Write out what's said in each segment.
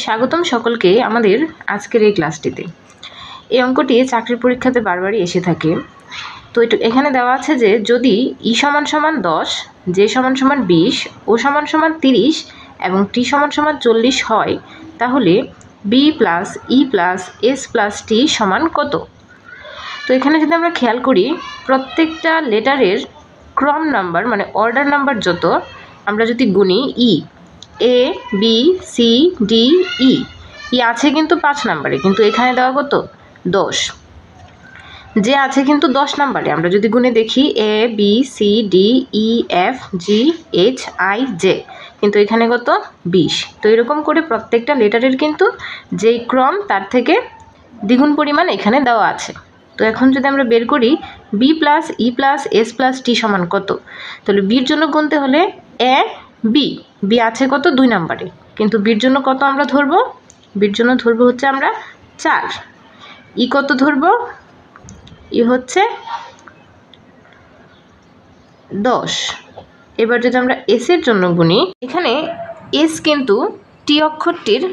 স্বাগতম সকলকে আমাদের আজকের এই ক্লাসটিতে। এই অঙ্কটি চাকরির পরীক্ষাতে বারবারই এসে থাকে। তো এখানে দেওয়া আছে যে যদি ই সমান সমান 10, জে সমান সমান 20, ও সমান সমান 30 এবং টি সমান সমান 40 হয়, তাহলে B plus E plus S plus টি সমান কত? তো এখানে যদি আমরা খেয়াল করি, প্রত্যেকটা লেটারের ক্রম নাম্বার মানে অর্ডার নাম্বার যত, আমরা যদি গুনি ই, এ বি সি ডি ই, ই আছে কিন্তু 5 নাম্বারে, কিন্তু এখানে দেওয়া কত? 10। যে আছে কিন্তু 10 নাম্বারে, আমরা যদি গুনে দেখি A B C D E F G H I J, কিন্তু এখানে কত? 20। তো এরকম করে প্রত্যেকটা লেটারের কিন্তু যেই ক্রম তার থেকে দ্বিগুণ পরিমাণ এখানে দেওয়া আছে। তো এখন যদি আমরা বের করি B plus E plus S plus টি সমান কত, তাহলে বির জন্য গুনতে হলে এ বি, বি আছে কত? 2 নাম্বারে, কিন্তু বির জন্য কত আমরা ধরবো? বির জন্য ধরবো হচ্ছে আমরা 4। ই কত ধরবো? ই হচ্ছে 10। এবার যদি আমরা এস এর জন্য গুনি, এখানে এস কিন্তু টি অক্ষরটির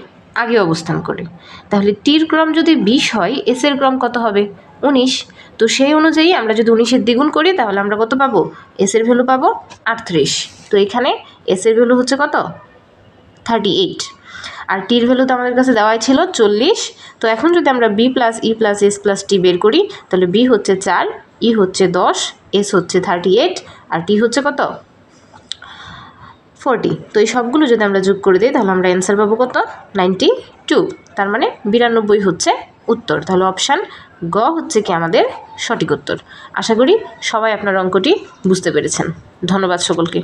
আগে অবস্থান করে, তাহলে টির ক্রম যদি 20 হয়, এস এর ক্রম কত হবে? 19। তো সেই অনুযায়ী আমরা যদি 19-এর দ্বিগুণ করি, তাহলে আমরা কত পাবো? এস এর ভ্যালু পাবো 38। তো এখানে এস এর ভ্যালু হচ্ছে কত? 38। আর টির ভ্যালু তো আমাদের কাছে দেওয়াই ছিল 40। তো এখন যদি আমরা B plus E plus S plus টি বের করি, তাহলে বি হচ্ছে 4, ই হচ্ছে 10, এস হচ্ছে 38, আর টি হচ্ছে কত? 40। তো এই সবগুলো যদি আমরা যোগ করে দিই, তাহলে আমরা অ্যান্সার পাবো কত? 92। তার মানে 92 হচ্ছে উত্তর। তাহলে অপশান গ হচ্ছে কি আমাদের সঠিক উত্তর। আশা করি সবাই আপনার অঙ্কটি বুঝতে পেরেছেন। ধন্যবাদ সকলকে।